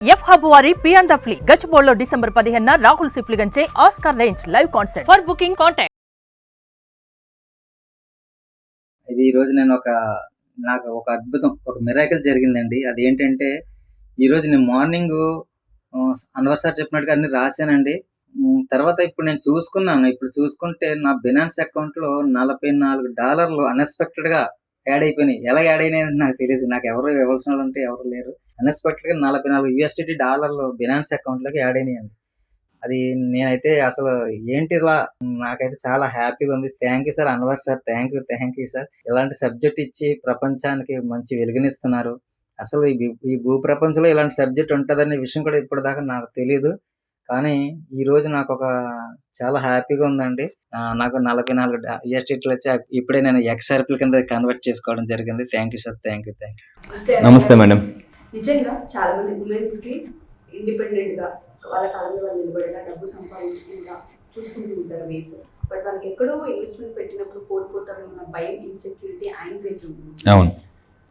F hub వారి P and the flea గచ్చిబౌలిలో December 15న రాహుల్ సిప్లిగంచే Oscar range live concert. For booking contact. ఇది ఈ రోజు నాకు ఒక అద్భుతం, ఒక మిరాకిల్ జరిగిందండి. అదేంటంటే ఈరోజు నేను మార్నింగ్ అన్వర్ సార్ చెప్పినట్టుగా అన్ని రాశానండి. తర్వాత ఇప్పుడు నేను చూసుకున్నాను. ఇప్పుడు చూసుకుంటే నా బినాన్స్ అకౌంట్లో $44 అన్ఎక్స్పెక్టెడ్గా యాడ్ అయిపోయినాయి. ఎలా యాడ్ అయినాయని నాకు తెలియదు. నాకు ఎవరు ఇవ్వాల్సిన వాళ్ళు ఉంటే ఎవరు లేరు. అన్ఎక్స్పెక్టెడ్గా $44 బినాన్స్ అకౌంట్లోకి యాడ్ అయినాయండి. అది నేనైతే అసలు ఏంటి ఇలా, నాకైతే చాలా హ్యాపీగా ఉంది. Thank you sir, Anwar sir. Thank you sir. ఇలాంటి సబ్జెక్ట్ ఇచ్చి ప్రపంచానికి మంచి వెలుగునిస్తున్నారు. అసలు ఈ భూ ప్రపంచంలో ఇలాంటి సబ్జెక్ట్ ఉంటుందనే విషయం కూడా ఇప్పటిదాకా నాకు తెలియదు. కానీ ఈరోజు నాకు చాలా హ్యాపీగా ఉందండి. నాకు 44 యూఎస్టీలు వచ్చి ఇప్పుడే నేను ఎక్స్ఆర్పీల కింద కన్వర్ట్ చేసుకోవడం జరిగింది. Thank you sir. Thank you. నమస్తే మేడం. నిజంగా చాలా మంది ఉమెన్స్ కి ఇండిపెండెంట్ గా వాళ్ళ కాలం మీద వాళ్ళు నిలబడేలా డబ్బు సంపాదించుకుంటా చూసుకుంటూ ఉంటారు వేస్. బట్ వాళ్ళకి ఎక్కడో ఇన్వెస్ట్మెంట్ పెట్టినప్పుడు కోల్పోతారు అన్న భయం, ఇన్సెక్యూరిటీ, యాంగ్జైటీ ఉంటుంది. అవును.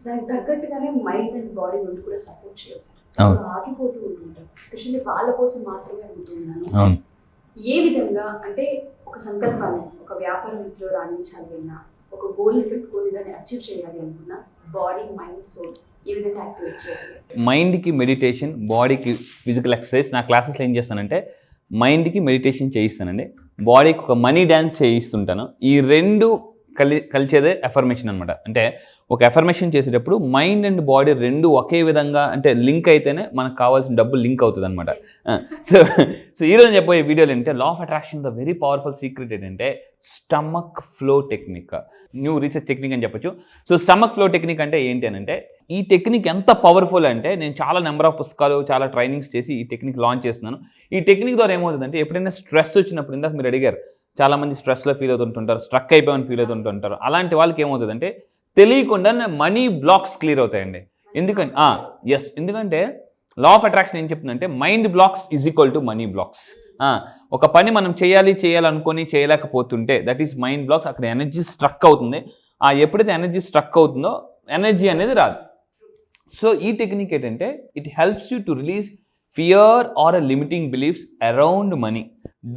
దానికి తగ్గట్టుగానే మైండ్ అండ్ బాడీ రెండు కూడా సపోర్ట్ చేయవు సార్. ఆగిపోతూ ఉంటుంటారు. ఎస్పెషల్లీ వాళ్ళ కోసం మాత్రమే అడుగుతున్నాను. ఏ విధంగా అంటే ఒక సంకల్పాన్ని, ఒక వ్యాపార వృత్తిలో రాణించాలి అన్నా, ఒక గోల్ పెట్టుకొని దాన్ని అచీవ్ చేయాలి అనుకున్నా బాడీ, మైండ్, సోల్ ఏ విధంగా యాక్టివేట్ చేయాలి? మైండ్కి మెడిటేషన్, బాడీకి ఫిజికల్ ఎక్సర్సైజ్. నా క్లాసెస్లో ఏం చేస్తానంటే మైండ్కి మెడిటేషన్ చేయిస్తానండి, బాడీకి ఒక మనీ డ్యాన్స్ చేయిస్తుంటాను. ఈ రెండు కలిచేదే ఎఫర్మేషన్ అనమాట. అంటే ఒక ఎఫర్మేషన్ చేసేటప్పుడు మైండ్ అండ్ బాడీ రెండు ఒకే విధంగా అంటే లింక్ అయితేనే మనకు కావాల్సిన డబ్బు లింక్ అవుతుంది అనమాట. సో ఈరోజు చెప్పబోయే వీడియోలు ఏంటంటే law of attraction the very powerful secret ఏంటంటే stomach flow technique, new research technique అని చెప్పొచ్చు. సో స్టమక్ ఫ్లో టెక్నిక్ అంటే ఏంటి అని అంటే, ఈ టెక్నిక్ ఎంత పవర్ఫుల్ అంటే నేను చాలా నెంబర్ ఆఫ్ పుస్తకాలు, చాలా ట్రైనింగ్స్ చేసి ఈ టెక్నిక్ లాంచ్ చేస్తున్నాను. ఈ టెక్నిక్ ద్వారా ఏమవుతుందంటే, ఎప్పుడైనా స్ట్రెస్ వచ్చినప్పుడు, ఇందాక మీరు అడిగారు, చాలామంది స్ట్రెస్లో ఫీల్ అవుతుంటుంటారు, స్ట్రక్ అయిపోయిన ఫీల్ అవుతుంటుంటారు. అలాంటి వాళ్ళకి ఏమవుతుందంటే తెలియకుండా మనీ బ్లాక్స్ క్లియర్ అవుతాయండి. ఎందుకంటే లా ఆఫ్ అట్రాక్షన్ ఏం చెప్తుందంటే mind blocks is equal to money blocks. ఒక పని మనం చేయాలనుకొని చేయలేకపోతుంటే దట్ ఈస్ మైండ్ బ్లాక్స్. అక్కడ ఎనర్జీ స్ట్రక్ అవుతుంది. ఎప్పుడైతే ఎనర్జీ స్ట్రక్ అవుతుందో ఎనర్జీ అనేది రాదు. సో ఈ టెక్నిక్ ఏంటంటే it helps you to release fear or limiting beliefs around money.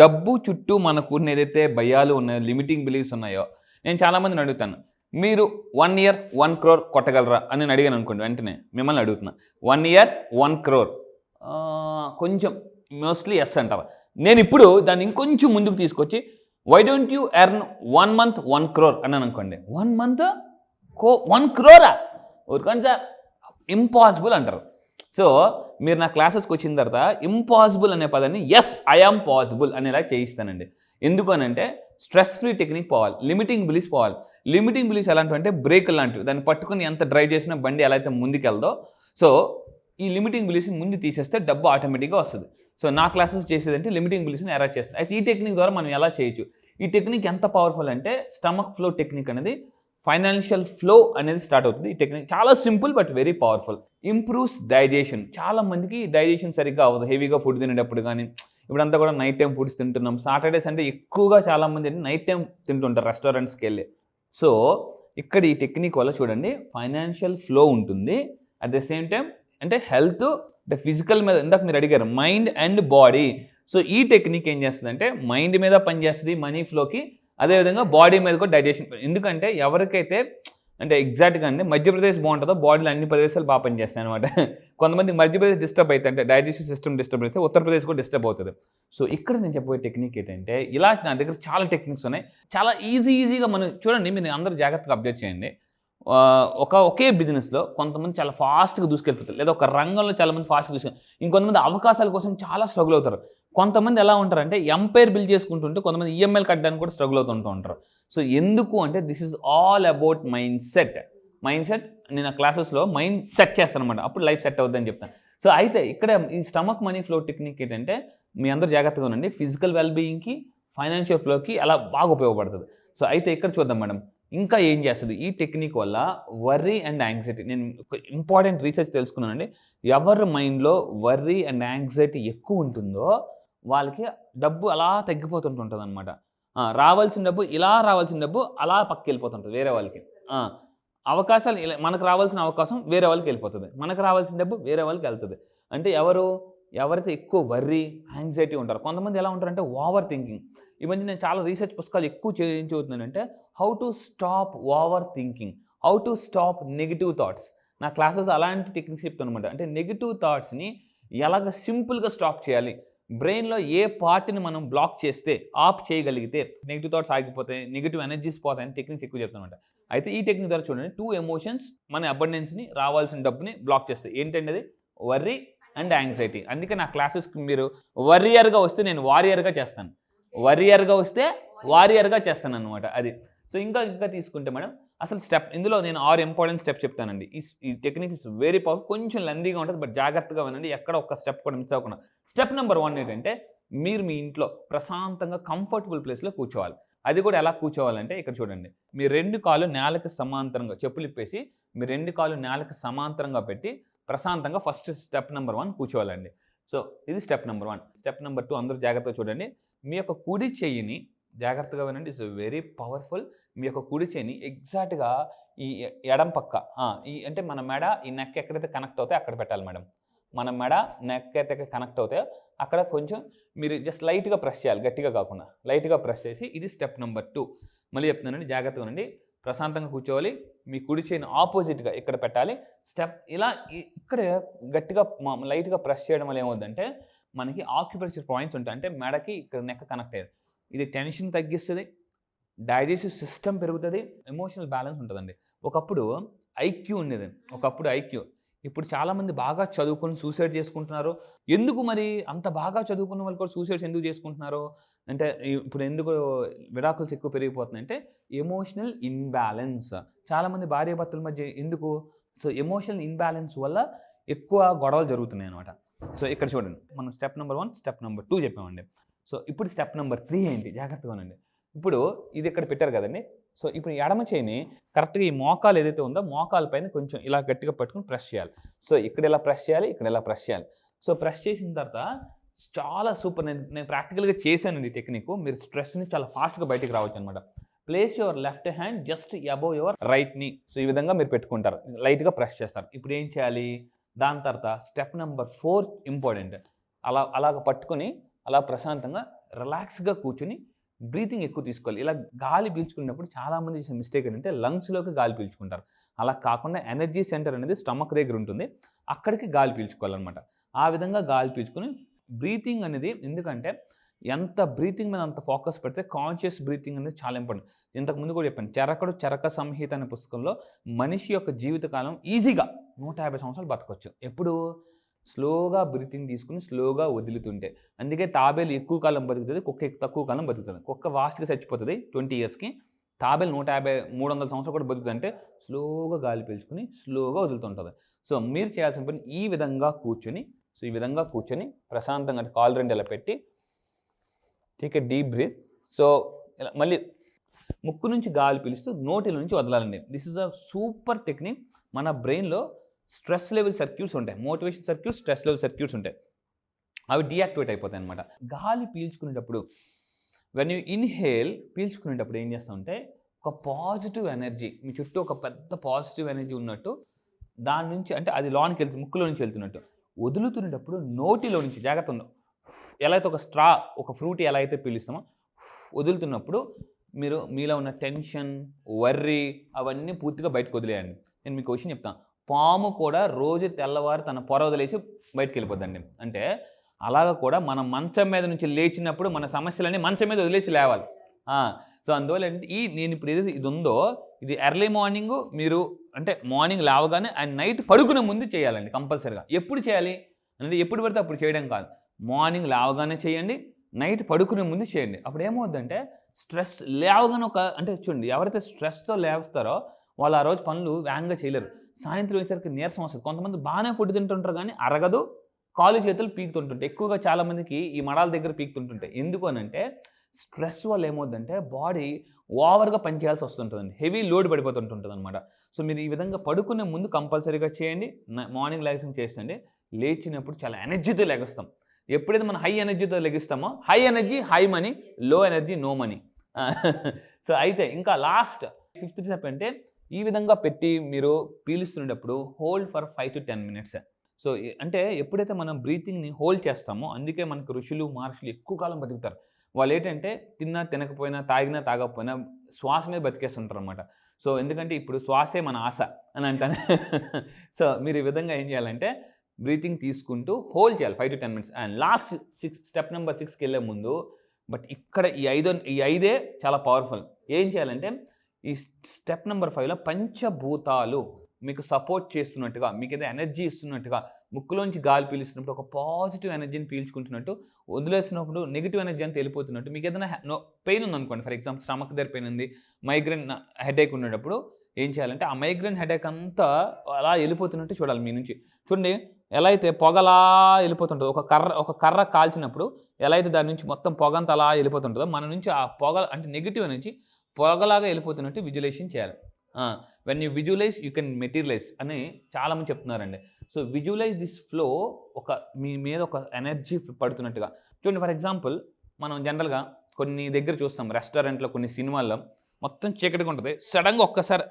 డబ్బు చుట్టూ మనకు ఏదైతే భయాలు ఉన్నాయో, లిమిటింగ్ బిలీఫ్స్ ఉన్నాయో, నేను చాలామందిని అడుగుతాను, మీరు 1 year 1 crore కొట్టగలరా అని నేను అడిగాను అనుకోండి. వెంటనే మిమ్మల్ని అడుగుతున్నా, 1 year 1 crore కొంచెం మోస్ట్లీ ఎస్ అంటారా? నేను ఇప్పుడు దాన్ని ఇంకొంచెం ముందుకు తీసుకొచ్చి why don't you earn 1 month 1 crore అన్నాను అనుకోండి. 1 month 1 crore ఊరుకోండి సార్, ఇంపాసిబుల్ అంటారు. సో మీరు నా క్లాసెస్కి వచ్చిన తర్వాత ఇంపాసిబుల్ అనే పదాన్ని ఎస్ ఐ ఆమ్ పాసిబుల్ అనేలా చేయిస్తానండి. ఎందుకు అని అంటే స్ట్రెస్ ఫ్రీ టెక్నిక్ పోవాలి, లిమిటింగ్ బిలీఫ్స్ పోవాలి. లిమిటింగ్ బిలీఫ్స్ ఎలాంటివి అంటే బ్రేక్ లాంటివి, దాన్ని పట్టుకుని ఎంత డ్రైవ్ చేసినా బండి ఎలా అయితే ముందుకెళ్దో, సో ఈ లిమిటింగ్ బిలీఫ్స్ ముందు తీసేస్తే డబ్బు ఆటోమేటిక్గా వస్తుంది. సో నా క్లాసెస్ చేసేదంటే లిమిటింగ్ బిలీఫ్స్ని ఎరా చేస్తాను. అయితే ఈ టెక్నిక్ ద్వారా మనం ఎలా చేయొచ్చు? ఈ టెక్నిక్ ఎంత పవర్ఫుల్ అంటే స్టమక్ ఫ్లో టెక్నిక్ అనేది ఫైనాన్షియల్ ఫ్లో అనేది స్టార్ట్ అవుతుంది. ఈ టెక్నిక్ చాలా simple but very powerful. Improves digestion. చాలా మందికి డైజెషన్ సరిగ్గా అవ్వదు, హెవీగా ఫుడ్ తినేటప్పుడు. కానీ ఇప్పుడంతా కూడా నైట్ టైం ఫుడ్స్ తింటున్నాం. సాటర్డేస్ అంటే ఎక్కువగా చాలామంది నైట్ టైం తింటుంటారు రెస్టారెంట్స్కి వెళ్ళి. సో ఇక్కడ ఈ టెక్నిక్ వల్ల చూడండి ఫైనాన్షియల్ ఫ్లో ఉంటుంది, అట్ ద సేమ్ టైం అంటే హెల్త్ అంటే ఫిజికల్ మీద, ఇందాక మీరు అడిగారు మైండ్ అండ్ బాడీ. సో ఈ టెక్నిక్ ఏం చేస్తుందంటే మైండ్ మీద పనిచేస్తుంది మనీ ఫ్లోకి, అదేవిధంగా బాడీ మీద కూడా డైజెషన్. ఎందుకంటే ఎవరికైతే అంటే ఎగ్జాక్ట్గా అంటే మధ్యప్రదేశ్ బాగుంటుందో బాడీలో అన్ని ప్రదేశాలు బాగా పనిచేస్తాయి అనమాట. కొంతమంది మధ్యప్రదేశ్ డిస్టర్బ్ అయితే అంటే డైజెస్టివ్ సిస్టమ్ డిస్టర్బ్ అయితే ఉత్తరప్రదేశ్ కూడా డిస్టర్బ్ అవుతుంది. సో ఇక్కడ నేను చెప్పబోయే టెక్నిక్ ఏంటంటే, ఇలా నా దగ్గర చాలా టెక్నిక్స్ ఉన్నాయి. చాలా ఈజీగా మనం చూడండి, మీరు అందరూ జాగ్రత్తగా అబ్జర్వ్ చేయండి. ఒకే బిజినెస్లో కొంతమంది చాలా ఫాస్ట్గా దూసుకెళ్ళిపోతారు, లేదా ఒక రంగంలో చాలామంది ఫాస్ట్గా దూసుకెళ్ళి, ఇంకొంతమంది అవకాశాల కోసం చాలా స్ట్రగుల్ అవుతారు. కొంతమంది ఎలా ఉంటారంటే ఎంపైర్ బిల్డ్ చేసుకుంటుంటే కొంతమంది ఈఎంఐలు కట్టడానికి కూడా స్ట్రగుల్ అవుతుంటూ ఉంటారు. సో ఎందుకు అంటే this is all about mind set. నేను ఆ క్లాసెస్లో మైండ్ సెట్ చేస్తాను అనమాట, అప్పుడు లైఫ్ సెట్ అవుతుందని చెప్తాను. సో అయితే ఇక్కడ ఈ స్టమక్ మనీ ఫ్లో టెక్నిక్ ఏంటంటే మీ అందరూ జాగ్రత్తగా ఉండండి, ఫిజికల్ వెల్బీయింగ్కి, ఫైనాన్షియల్ ఫ్లోకి అలా బాగా ఉపయోగపడుతుంది. సో అయితే ఇక్కడ చూద్దాం మేడం ఇంకా ఏం చేస్తుంది ఈ టెక్నిక్ వల్ల. వర్రీ అండ్ యాంగ్జైటీ, నేను ఒక ఇంపార్టెంట్ రీసెర్చ్ తెలుసుకున్నానండి. ఎవరి మైండ్లో వర్రీ అండ్ యాంగ్జైటీ ఎక్కువ ఉంటుందో వాళ్ళకి డబ్బు అలా తగ్గిపోతుంటుంది అనమాట. రావాల్సిన డబ్బు అలా పక్కకి వెళ్ళిపోతుంటుంది వేరే వాళ్ళకి. అవకాశాలు మనకు రావాల్సిన అవకాశం వేరే వాళ్ళకి వెళ్ళిపోతుంది, మనకు రావాల్సిన డబ్బు వేరే వాళ్ళకి వెళ్తుంది. అంటే ఎవరైతే ఎక్కువ వర్రీ, యాంగ్జైటీ ఉంటారో. కొంతమంది ఎలా ఉంటారంటే ఓవర్ థింకింగ్. ఈ మధ్య నేను చాలా రీసెర్చ్ పుస్తకాలు ఎక్కువ ఏం చదువుతున్నానంటే how to stop over thinking, how to stop negative thoughts. నా క్లాసెస్ అలాంటి టెక్నిక్స్ చెప్తానమాట. అంటే నెగిటివ్ థాట్స్ని ఎలాగ సింపుల్గా స్టాప్ చేయాలి, బ్రెయిన్లో ఏ పార్ట్ని మనం బ్లాక్ చేస్తే ఆఫ్ చేయగలిగితే నెగిటివ్ థాట్స్ ఆగిపోతాయి, నెగిటివ్ ఎనర్జీస్ పోతాయని టెక్నిక్స్ ఎక్కువ చెప్తానమాట. అయితే ఈ టెక్నిక్ ద్వారా చూడండి, 2 ఎమోషన్స్ మన అబండెన్స్ని, రావాల్సిన డబ్బుని బ్లాక్ చేస్తాయి. ఏంటంటే అది వర్రీ అండ్ యాంగ్జైటీ. అందుకే నా క్లాసెస్కి మీరు వర్రియర్గా వస్తే నేను వారియర్గా చేస్తాను, వర్రియర్గా వస్తే వారియర్గా చేస్తాను అనమాట. అది. సో ఇంకా తీసుకుంటే మేడం అసలు ఇందులో నేను 6 ఇంపార్టెంట్ స్టెప్స్ చెప్తానండి. ఈ టెక్నిక్ ఇస్ వెరీ పవర్ఫుల్. కొంచెం లెందీగా ఉంటుంది, బట్ జాగ్రత్తగా వినండి, ఎక్కడ ఒక్క స్టెప్ కూడా మిస్ అవ్వకుండా. స్టెప్ నెంబర్ 1 ఏంటంటే మీరు మీ ఇంట్లో ప్రశాంతంగా కంఫర్టబుల్ ప్లేస్లో కూర్చోవాలి. అది కూడా ఎలా కూర్చోవాలంటే ఇక్కడ చూడండి, మీ 2 కాళ్ళు నేలకి సమాంతరంగా, చెప్పులు ఇప్పేసి మీ 2 కాళ్ళు నేలకి సమాంతరంగా పెట్టి ప్రశాంతంగా ఫస్ట్ స్టెప్ నెంబర్ 1 కూర్చోవాలండి. సో ఇది స్టెప్ నెంబర్ 1. స్టెప్ నెంబర్ 2 అందరూ జాగ్రత్తగా చూడండి. మీ యొక్క కుడి చెయ్యిని జాగ్రత్తగా వినండి, ఇట్స్ వెరీ పవర్ఫుల్. మీ యొక్క కుడి చెయ్యిని ఎగ్జాక్ట్గా ఈ ఎడం పక్క, అంటే మన మెడ, ఈ నెక్ ఎక్కడైతే కనెక్ట్ అవుతాయో అక్కడ పెట్టాలి మేడం. మన మెడ, నెక్ అయితే కనెక్ట్ అవుతాయో అక్కడ కొంచెం మీరు జస్ట్ లైట్గా ప్రెస్ చేయాలి, గట్టిగా కాకుండా లైట్గా ప్రెస్ చేసి. ఇది స్టెప్ నెంబర్ 2. మళ్ళీ చెప్తున్నానండి, జాగ్రత్తగా ఉండండి. ప్రశాంతంగా కూర్చోవాలి. మీ కుడి చేయిని ఆపోజిట్గా ఇక్కడ పెట్టాలి. స్టెప్ ఇలా ఇక్కడ గట్టిగా లైట్గా ప్రెస్ చేయడం వల్ల ఏమవుతుందంటే మనకి ఆక్యుప్రెషర్ పాయింట్స్ ఉంటాయి. అంటే మెడకి ఇక్కడ నెక్ కనెక్ట్ అయ్యేది. ఇది టెన్షన్ తగ్గిస్తుంది, డైజెస్టివ్ సిస్టమ్ పెరుగుతుంది, ఎమోషనల్ బ్యాలెన్స్ ఉంటుందండి. ఒకప్పుడు ఐక్యూ ఉండేది, ఇప్పుడు చాలామంది బాగా చదువుకొని సూసైడ్ చేసుకుంటున్నారు. ఎందుకు మరి అంత బాగా చదువుకున్న వాళ్ళు కూడా సూసైడ్స్ ఎందుకు చేసుకుంటున్నారు అంటే, ఇప్పుడు ఎందుకు విడాకుల్స్ ఎక్కువ పెరిగిపోతున్నాయి అంటే ఎమోషనల్ ఇన్బ్యాలెన్స్. చాలామంది భార్యాభర్తల మధ్య ఎందుకు, సో ఎమోషనల్ ఇన్బ్యాలెన్స్ వల్ల ఎక్కువ గొడవలు జరుగుతున్నాయి అనమాట. సో ఇక్కడ చూడండి, మనం స్టెప్ నెంబర్ 1, స్టెప్ నెంబర్ 2 చెప్పామండి. సో ఇప్పుడు స్టెప్ నెంబర్ 3 ఏంటి, జాగ్రత్తగా ఉండండి. ఇప్పుడు ఇది ఇక్కడ పెట్టారు కదండి. సో ఇప్పుడు ఎడమ చేయిని కరెక్ట్గా ఈ మోకాలు ఏదైతే ఉందో మోకాల పైన కొంచెం ఇలా గట్టిగా పట్టుకుని ప్రెస్ చేయాలి. సో ఇక్కడ ఇలా ప్రెస్ చేయాలి, ఇక్కడ ఇలా ప్రెస్ చేయాలి. సో ప్రెస్ చేసిన తర్వాత చాలా సూపర్. నేను ప్రాక్టికల్గా చేశానండి ఈ టెక్నిక్. మీరు స్ట్రెస్ని చాలా ఫాస్ట్గా బయటికి రావచ్చు అనమాట. Place your left hand just above your right నీ. సో ఈ విధంగా మీరు పెట్టుకుంటారు, లైట్గా ప్రెస్ చేస్తారు. ఇప్పుడు ఏం చేయాలి, దాని తర్వాత స్టెప్ నెంబర్ 4 ఇంపార్టెంట్. అలాగ పట్టుకొని అలా ప్రశాంతంగా రిలాక్స్గా కూర్చొని బ్రీతింగ్ ఎక్కువ తీసుకోవాలి. ఇలా గాలి పీల్చుకున్నప్పుడు చాలామంది చేసే మిస్టేక్ ఏంటంటే లంగ్స్లోకి గాలి పీల్చుకుంటారు. అలా కాకుండా ఎనర్జీ సెంటర్ అనేది స్టమక్ దగ్గర ఉంటుంది, అక్కడికి గాలి పీల్చుకోవాలన్నమాట. ఆ విధంగా గాలి పీల్చుకొని బ్రీతింగ్ అనేది, ఎందుకంటే ఎంత బ్రీతింగ్ మీద అంత ఫోకస్ పెడితే కాన్షియస్ బ్రీతింగ్ అనేది చాలా ఇంపార్టెంట్. ఇంతకుముందు కూడా చెప్పాను, చరక సంహిత అనే పుస్తకంలో మనిషి యొక్క జీవితకాలం ఈజీగా 150 సంవత్సరాలు బతకొచ్చు. ఎప్పుడు స్లోగా బ్రీతింగ్ తీసుకుని స్లోగా వదులుతుంటే. అందుకే తాబేలు ఎక్కువ కాలం బతుకుతుంది, కుక్క తక్కువ కాలం బతుకుతుంది. కుక్క వాస్ట్గా చచ్చిపోతుంది 20 ఇయర్స్కి, తాబేలు 150-300 సంవత్సరాలు కూడా బతుకుతుంది. అంటే స్లోగా గాలి పీల్చుకుని స్లోగా వదులుతుంటుంది. సో మీరు చేయాల్సిన పని ఈ విధంగా కూర్చొని ప్రశాంతంగా కాలు 2 ఇలా పెట్టి take a deep breath. So ఇలా మళ్ళీ ముక్కు నుంచి గాలి పీలుస్తూ నోటి నుంచి వదలాలండి. This is a super technique. మన బ్రెయిన్లో స్ట్రెస్ లెవెల్ సర్క్యూట్స్ ఉంటాయి, motivation circuits, stress level circuits ఉంటాయి, అవి డీయాక్టివేట్ అయిపోతాయి అనమాట. గాలి పీల్చుకునేటప్పుడు వెన్ యూ ఇన్హేల్, పీల్చుకునేటప్పుడు ఏం చేస్తామంటే ఒక పాజిటివ్ ఎనర్జీ, మీ చుట్టూ ఒక పెద్ద పాజిటివ్ ఎనర్జీ ఉన్నట్టు దాని నుంచి, అంటే అది లోనికి వెళ్తుంది, ముక్కులో నుంచి వెళ్తున్నట్టు. వదులుతున్నప్పుడు నోటిలో నుంచి జాగ్రత్త ఉండవు. ఎలా అయితే ఒక ఫ్రూట్ ఎలా అయితే పీలుస్తామో, వదులుతున్నప్పుడు మీరు మీలో ఉన్న టెన్షన్, వర్రీ అవన్నీ పూర్తిగా బయటకు వదిలేయండి. నేను మీకు క్వశ్చన్ చెప్తాను, పాము కూడా రోజు తెల్లవారు తన పొర వదిలేసి బయటకు వెళ్ళిపోద్దండి. అంటే అలాగ కూడా మనం మంచం మీద నుంచి లేచినప్పుడు మన సమస్యలన్నీ మంచం మీద వదిలేసి లేవాలి. సో అందువల్ల నేను ఇప్పుడు ఇది ఉందో, ఇది ఎర్లీ మార్నింగ్ మీరు, అంటే మార్నింగ్ లేవగానే అండ్ నైట్ పడుకునే ముందు చేయాలండి కంపల్సరీగా. ఎప్పుడు చేయాలి అంటే ఎప్పుడు పడితే అప్పుడు చేయడం కాదు, మార్నింగ్ లేవగానే చేయండి, నైట్ పడుకునే ముందు చేయండి. అప్పుడు ఏమవుద్దంటే స్ట్రెస్ లేవగానే అంటే చూడండి, ఎవరైతే స్ట్రెస్తో లేస్తారో వాళ్ళు ఆ రోజు పనులు వేగంగా చేయలేరు. సాయంత్రం వచ్చేసరికి నీరసం వస్తుంది. కొంతమంది బాగానే ఫుడ్ తింటుంటారు కానీ అరగదు, కాలు చేతులు పీకుతుంటుంటాయి. ఎక్కువగా చాలామందికి ఈ మడాల దగ్గర పీకుతుంటుంటాయి. ఎందుకు అని అంటే స్ట్రెస్ వల్ల ఏమవుతుందంటే బాడీ ఓవర్గా పనిచేయాల్సి వస్తుంటుందండి, హెవీ లోడ్ పడిపోతుంటుంది అనమాట. సో మీరు ఈ విధంగా పడుకునే ముందు కంపల్సరీగా చేయండి. మార్నింగ్ లెగిసి చేస్తండి. లేచినప్పుడు చాలా ఎనర్జీతో లెగుస్తాం. ఎప్పుడైతే మనం హై ఎనర్జీతో లెగిస్తామో, high energy high money, low energy no money. So అయితే ఇంకా లాస్ట్ 5th స్టెప్ అంటే ఈ విధంగా పెట్టి మీరు పీలుస్తున్నప్పుడు hold for 5 to 10 minutes. So అంటే ఎప్పుడైతే మనం బ్రీతింగ్ని హోల్డ్ చేస్తామో అందుకే మనకు ఋషులు మహర్షులు ఎక్కువ కాలం బతుకుతారు. వాళ్ళు ఏంటంటే తిన్నా తినకపోయినా తాగినా తాగకపోయినా శ్వాస మీద బతికేస్తుంటారు అనమాట. సో ఎందుకంటే ఇప్పుడు శ్వాసే మన ఆశ అని అంటాను. సో మీరు ఈ విధంగా ఏం చేయాలంటే బ్రీతింగ్ తీసుకుంటూ హోల్డ్ చేయాలి 5 to 10 minutes. And last step number 6కి వెళ్ళే ముందు బట్ ఇక్కడ ఈ ఐదే చాలా పవర్ఫుల్. ఏం చేయాలంటే ఈ స్టెప్ నెంబర్ 5లో పంచభూతాలు మీకు సపోర్ట్ చేస్తున్నట్టుగా, మీకు ఏదో ఎనర్జీ ఇస్తున్నట్టుగా, ముక్కులోంచి గాలి పీలుస్తున్నప్పుడు ఒక పాజిటివ్ ఎనర్జీని పీల్చుకుంటున్నట్టు, వదిలేసినప్పుడు నెగిటివ్ ఎనర్జీ అంతా వెళ్ళిపోతున్నట్టు. మీకు ఏదైనా పెయిన్ ఉందనుకోండి, ఫర్ ఎగ్జాంపుల్ స్టమక్ దగ్గర పెయిన్ ఉంది, మైగ్రేన్ హెడేక్ ఉన్నప్పుడు ఏం చేయాలంటే ఆ మైగ్రేన్ హెడేక్ అంతా అలా వెళ్ళిపోతున్నట్టు చూడాలి. మీ నుంచి చూడండి ఎలా అయితే పొగలా వెళ్ళిపోతుంటుందో, ఒక కర్ర కాల్చినప్పుడు ఎలా అయితే దాని నుంచి మొత్తం పొగ అంతా అలా వెళ్ళిపోతుంటుందో మన నుంచి ఆ పొగ అంటే నెగిటివ్ ఎనర్జీ పొగలాగా వెళ్ళిపోతున్నట్టు విజువలైజేషన్ చేయాలి. When you visualize you can materialize అని చాలామంది చెప్తున్నారండి. సో విజువలైజ్ దిస్ ఫ్లో, మీ మీద ఒక ఎనర్జీ పడుతున్నట్టుగా చూడండి. ఫర్ ఎగ్జాంపుల్ మనం జనరల్గా కొన్ని దగ్గర చూస్తాం, రెస్టారెంట్లో కొన్ని సినిమాల్లో మొత్తం చీకటిగా ఉంటుంది, సడన్గా ఒక్కసారి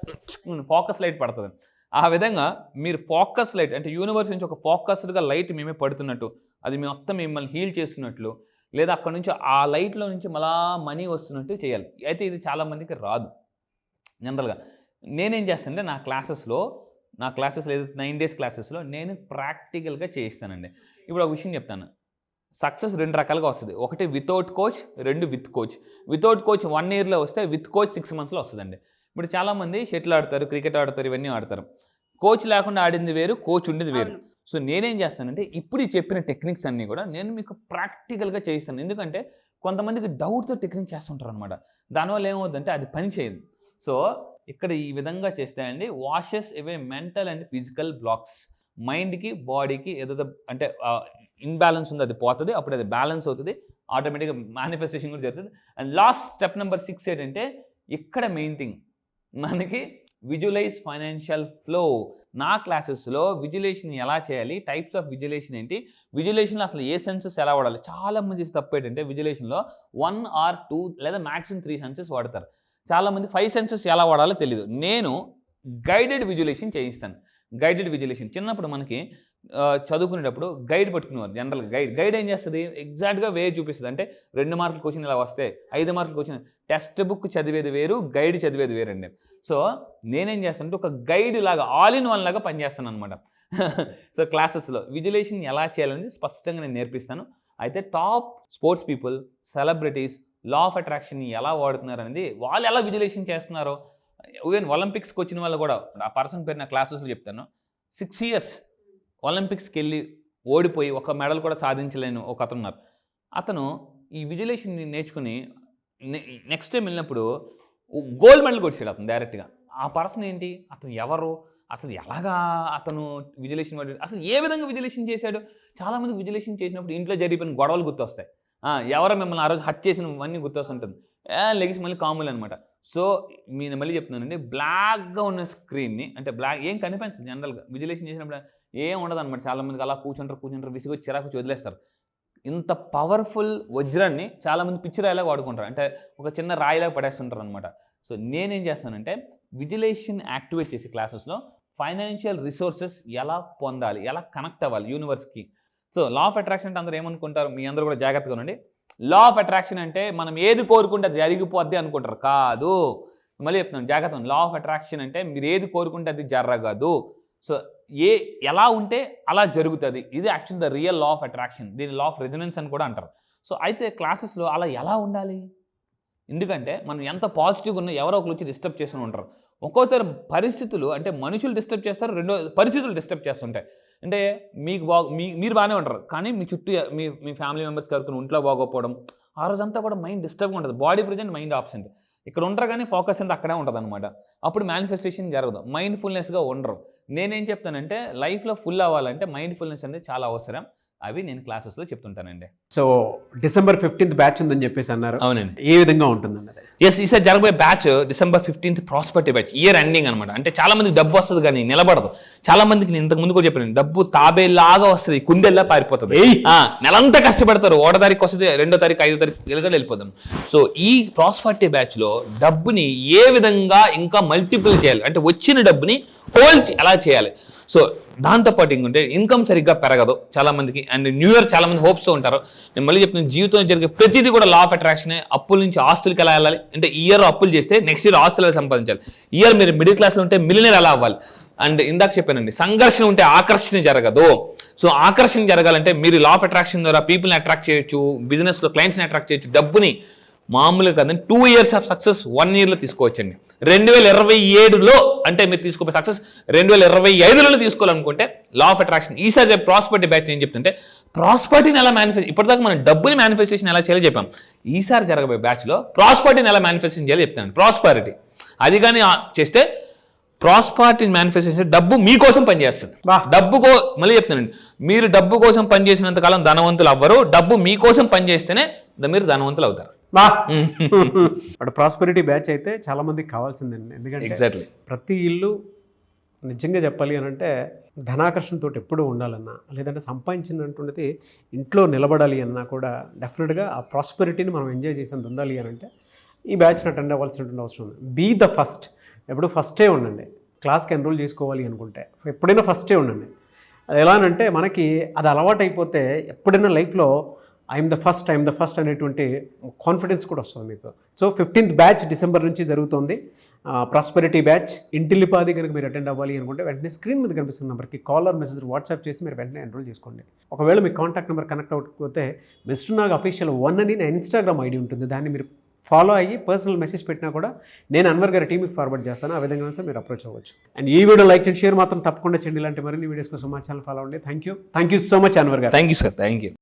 ఫోకస్ లైట్ పడుతుంది. ఆ విధంగా మీరు ఫోకస్ లైట్ అంటే యూనివర్స్ నుంచి ఒక ఫోకస్డ్గా లైట్ మేమే పడుతున్నట్టు, అది మొత్తం మిమ్మల్ని హీల్ చేస్తున్నట్లు, లేదా అక్కడ నుంచి ఆ లైట్లో నుంచి మళ్ళా మనీ వస్తున్నట్టు చేయాలి. అయితే ఇది చాలామందికి రాదు. జనరల్గా నేనేం చేస్తానంటే నా క్లాసెస్లో ఏదైతే 9 days క్లాసెస్లో నేను ప్రాక్టికల్గా చేయిస్తానండి. ఇప్పుడు ఒక విషయం చెప్తాను. సక్సెస్ 2 రకాలుగా వస్తుంది. ఒకటి without coach, 2 with coach. Without coach 1 yearలో వస్తే, విత్ కోచ్ 6 monthsలో వస్తుందండి. ఇప్పుడు చాలామంది షటిల్ ఆడతారు, క్రికెట్ ఆడతారు, ఇవన్నీ ఆడతారు. కోచ్ లేకుండా ఆడింది వేరు, కోచ్ ఉండేది వేరు. సో నేనేం చేస్తానంటే ఇప్పుడు ఈ చెప్పిన టెక్నిక్స్ అన్నీ కూడా నేను మీకు ప్రాక్టికల్గా చేయిస్తాను. ఎందుకంటే కొంతమందికి డౌట్తో టెక్నిక్ చేస్తుంటారు అనమాట. దానివల్ల ఏమవుతుందంటే అది పని చేయదు. సో ఇక్కడ ఈ విధంగా చేస్తే అండి washes away mental and physical blocks. మైండ్కి బాడీకి ఏదో అంటే ఇన్బ్యాలెన్స్ ఉంది, అది పోతుంది. అప్పుడు అది బ్యాలెన్స్ అవుతుంది, ఆటోమేటిక్గా మేనిఫెస్టేషన్ కూడా జరుగుతుంది. అండ్ లాస్ట్ స్టెప్ నెంబర్ 6 ఏంటంటే ఇక్కడ మెయిన్ థింగ్ మనకి విజువలైజ్ ఫైనాన్షియల్ ఫ్లో. నా క్లాసెస్లో విజువలైజేషన్ ఎలా చేయాలి, టైప్స్ ఆఫ్ విజువలైజేషన్ ఏంటి, విజువలైజేషన్లో అసలు ఏ సెన్సెస్ ఎలా వాడాలి. చాలామంది తప్పు ఏంటంటే విజువలైజేషన్లో 1 or 2 లేదా మ్యాక్సిమం 3 సెన్సెస్ వాడతారు. చాలామంది 5 సెన్సెస్ ఎలా వాడాలో తెలియదు. నేను గైడెడ్ విజువలైజేషన్ చేయిస్తాను. గైడెడ్ విజువలైజేషన్ చిన్నప్పుడు మనకి చదువుకునేటప్పుడు గైడ్ పట్టుకునేవారు. జనరల్గా గైడ్ ఏం చేస్తుంది, ఎగ్జాక్ట్గా వే చూపిస్తుంది. అంటే 2 మార్కుల క్వశ్చన్ ఇలా వస్తే, 5 మార్కుల క్వశ్చన్. టెక్స్ట్ బుక్ చదివేది వేరు, గైడ్ చదివేది వేరండి. సో నేనేం చేస్తానంటే ఒక గైడ్ లాగా, ఆల్ ఇన్ వన్ లాగా పనిచేస్తాను అనమాట. సో క్లాసెస్లో విజువలైజేషన్ ఎలా చేయాలని స్పష్టంగా నేను నేర్పిస్తాను. అయితే top sports people, celebrities law of అట్రాక్షన్ని ఎలా వాడుతున్నారు అనేది, వాళ్ళు ఎలా విజువలైజేషన్ చేస్తున్నారో, ఈవెన్ ఒలింపిక్స్కి వచ్చిన వాళ్ళు కూడా, ఆ పర్సన్ పేరు నా క్లాసెస్లో చెప్తాను. 6 years ఒలింపిక్స్కి వెళ్ళి ఓడిపోయి ఒక మెడల్ కూడా సాధించలేని ఒక అతను ఉన్నారు. అతను ఈ విజువలైజేషన్ని నేర్చుకుని నెక్స్ట్ టైం వెళ్ళినప్పుడు గోల్డ్ మెడల్ కొట్టాడు అతను డైరెక్ట్గా. ఆ పర్సన్ ఏంటి, అతను ఎవరు, అసలు ఎలాగా అతను విజువలైజేషన్ వాడు, అసలు ఏ విధంగా విజువలైజేషన్ చేశాడు. చాలామంది విజువలైజేషన్ చేసినప్పుడు ఇంట్లో జరిగిపోయిన గొడవలు గుర్తొస్తాయి, ఎవరో మిమ్మల్ని ఆ రోజు హట్ చేసినవన్నీ గుర్తొస్తుంటుంది, లెగిసి మళ్ళీ కాములు అనమాట. సో నేను మళ్ళీ చెప్తున్నానండి, బ్లాక్గా ఉన్న స్క్రీన్ని, అంటే బ్లాక్ ఏం కనిపించదు జనరల్గా విజువలైజేషన్ చేసినప్పుడు ఏం ఉండదు అనమాట. చాలామందికి అలా కూర్చుంటారు, విసిగొచ్చి చిరాకు వదిలేస్తారు. ఇంత పవర్ఫుల్ వజ్రాన్ని చాలామంది పిచ్చి రాయిలాగా వాడుకుంటారు, అంటే ఒక చిన్న రాయిలాగా పడేస్తుంటారు అనమాట. సో నేనేం చేస్తానంటే విజువలైజేషన్ యాక్టివేట్ చేసి క్లాసెస్లో ఫైనాన్షియల్ రిసోర్సెస్ ఎలా పొందాలి, ఎలా కనెక్ట్ అవ్వాలి యూనివర్స్కి. సో లా ఆఫ్ అట్రాక్షన్ అంటే అందరూ ఏమనుకుంటారు, మీ అందరూ కూడా జాగ్రత్తగా ఉండండి. లా ఆఫ్ అట్రాక్షన్ అంటే మనం ఏది కోరుకుంటే అది జరిగిపోద్ది అనుకుంటారు, కాదు. మళ్ళీ చెప్తున్నాను జాగ్రత్త. లా ఆఫ్ అట్రాక్షన్ అంటే మీరు ఏది కోరుకుంటే అది జరగదు. సో ఎలా ఉంటే అలా జరుగుతుంది. ఇది actual the real law of attraction. దీని లా ఆఫ్ రెజొనెన్స్ అని కూడా అంటారు. సో అయితే క్లాసెస్లో అలా ఎలా ఉండాలి, ఎందుకంటే మనం ఎంత పాజిటివ్గా ఉన్నా ఎవరో ఒకరు వచ్చి డిస్టర్బ్ చేస్తూ ఉంటారు. ఒక్కోసారి పరిస్థితులు, అంటే మనుషులు డిస్టర్బ్ చేస్తారు, రెండో పరిస్థితులు డిస్టర్బ్ చేస్తుంటాయి. అంటే మీరు బాగానే ఉంటారు, కానీ మీ చుట్టూ మీ ఫ్యామిలీ మెంబర్స్కి ఎవరికి ఒంట్లో బాగోకపోవడం, ఆ రోజంతా కూడా మైండ్ డిస్టర్బ్గా ఉంటుంది. Body present, mind absent. ఇక్కడ ఉంటారు కానీ ఫోకస్ అంతా అక్కడే ఉంటుంది అనమాట. అప్పుడు మేనిఫెస్టేషన్ జరగదు, మైండ్ఫుల్నెస్గా ఉండరు. నేనేం చెప్తానంటే లైఫ్లో ఫుల్ అవ్వాలంటే మైండ్ఫుల్నెస్ అనేది చాలా అవసరం. అవి నేను క్లాసెస్లో చెప్తుంటానండి. సో December 15th బ్యాచ్ ఉందని చెప్పేసి అన్నారు. అవునండి. ఏ విధంగా ఉంటుందండి? ఎస్, ఈసారి జరగబోయే batch December 15th prosperity batch, year ending అనమాట. అంటే చాలా మందికి డబ్బు వస్తుంది కానీ నిలబడదు. చాలా మందికి నేను ఇంతకు ముందు కూడా చెప్పాను, డబ్బు తాబేలాగా వస్తుంది, కుండెల్లా పారిపోతుంది. నెలంతా కష్టపడతారు, 1వ తారీఖు వస్తుంది, 2వ తారీఖు 5వ తారీఖు వెళ్ళిపోతాం. సో ఈ ప్రాస్పరిటీ బ్యాచ్లో డబ్బుని ఏ విధంగా ఇంకా మల్టిపుల్ చేయాలి, అంటే వచ్చిన డబ్బుని హోల్డ్ ఎలా చేయాలి. సో దాంతోపాటు ఇంకుంటే ఇన్కమ్ సరిగ్గా పెరగదు చాలా మందికి. అండ్ న్యూ ఇయర్ చాలా మంది హోప్స్తో ఉంటారు. నేను మళ్ళీ చెప్తున్నాను, జీవితంలో జరిగే ప్రతిదీ కూడా లా ఆఫ్ అట్రాక్షన్. అప్పుల నుంచి ఆస్తులకి ఎలా వెళ్ళాలి అంటే ఈ ఇయర్ అప్పులు చేస్తే నెక్స్ట్ ఇయర్ ఆస్తులు ఎలా సంపాదించాలి, ఈ ఇయర్ మీరు మిడిల్ క్లాస్లో ఉంటే మిలియనర్ ఎలా అవ్వాలి. అండ్ ఇందాక చెప్పానండి, సంఘర్షణ ఉంటే ఆకర్షణ జరగదు. సో ఆకర్షణ జరగాలంటే మీరు లా ఆఫ్ అట్రాక్షన్ ద్వారా పీపుల్ని అట్రాక్ట్ చేయొచ్చు, బిజినెస్లో క్లయింట్స్ని అట్రాక్ట్ చేయొచ్చు, డబ్బుని మామూలుగా కాదండి 2 years ఆఫ్ సక్సెస్ 1 yearలో తీసుకోవచ్చండి. 2027లో అంటే మీరు తీసుకోపోయే సక్సెస్ 2025లో తీసుకోవాలనుకుంటే లా ఆఫ్ అట్రాక్షన్ ఈసారి ప్రాస్పరిటీ బ్యాచ్ ఏం చెప్తుంటే ప్రాస్పరిటీని ఎలా మేనిఫెస్ట్, ఇప్పటిదాకా మనం డబ్బుని మేనిఫెస్టేషన్ ఎలా చేయాలో చెప్పాం. ఈసారి జరగబోయే బ్యాచ్లో ప్రాస్పరిటీని ఎలా మేనిఫెస్టేషన్ చేయాలో చెప్తాను. ప్రాస్పరిటీ అది కానీ చేస్తే ప్రాస్పరిటీ మేనిఫెస్టేషన్ డబ్బు మీకోసం పనిచేస్తుంది. మళ్ళీ చెప్తానండి, మీరు డబ్బు కోసం పనిచేసినంత కాలం ధనవంతులు అవ్వరు, డబ్బు మీకోసం పనిచేస్తేనే మీరు ధనవంతులు అవుతారు. బట్ ప్రాస్పెరిటీ బ్యాచ్ అయితే చాలా మందికి కావాల్సిందండి. ఎందుకంటే ఎగ్జాక్ట్లీ ప్రతి ఇల్లు నిజంగా చెప్పాలి అని అంటే ధనాకర్షణతో ఎప్పుడూ ఉండాలన్నా, లేదంటే సంపాదించినటువంటిది ఇంట్లో నిలబడాలి అన్నా కూడా డెఫినెట్గా ఆ ప్రాస్పెరిటీని మనం ఎంజాయ్ చేసేంత ఉండాలి అని అంటే ఈ బ్యాచ్ని అటెండ్ అవ్వాల్సినటువంటి అవసరం ఉంది. బీ ద ఫస్ట్, ఎప్పుడు ఫస్టే ఉండండి. క్లాస్కి ఎన్రోల్ చేసుకోవాలి అనుకుంటే ఎప్పుడైనా ఫస్టే ఉండండి. అది ఎలా అంటే మనకి అది అలవాటు అయిపోతే ఎప్పుడైనా లైఫ్లో ఐఎమ్ ద ఫస్ట్ అనేటువంటి కాన్ఫిడెన్స్ కూడా వస్తుంది మీకు. సో 15th బ్యాచ్ డిసెంబర్ నుంచి జరుగుతుంది, ప్రాస్పెరిటీ బ్యాచ్. ఇంటిల్లిపాది కనుక మీరు అటెండ్ అవ్వాలి అనుకుంటే వెంటనే స్క్రీన్ మీద కనిపిస్తున్న నెంబర్కి కాలర్ మెసేజ్ వాట్సాప్ చేసి మీరు వెంటనే ఎన్రోల్ చేసుకోండి. ఒకవేళ మీ కాంటాక్ట్ నెంబర్ కనెక్ట్ అవ్వకపోతే మిస్టర్ నాగ్ అఫీషియల్ 1 అని నా ఇన్స్టాగ్రామ్ ఐడి ఉంటుంది, దాన్ని మీరు ఫాలో అయ్యి పర్సనల్ మెసేజ్ పెట్టినా కూడా నేను అన్వర్ గారి టీమ్కి ఫార్వర్డ్ చేస్తాను. ఆ విధంగా సార్ మీరు అప్రోచ్ అవ్వచ్చు. అండ్ ఈ వీడియో లైక్ చేయండి, షేర్ మాత్రం తప్పకుండా చేయండి. ఇలాంటి మరిన్ని వీడియోస్ కోసం మా ఛానల్ ఫాలో అవ్వండి. Thank you so much Anwar గారు. Thank you sir. Thank you.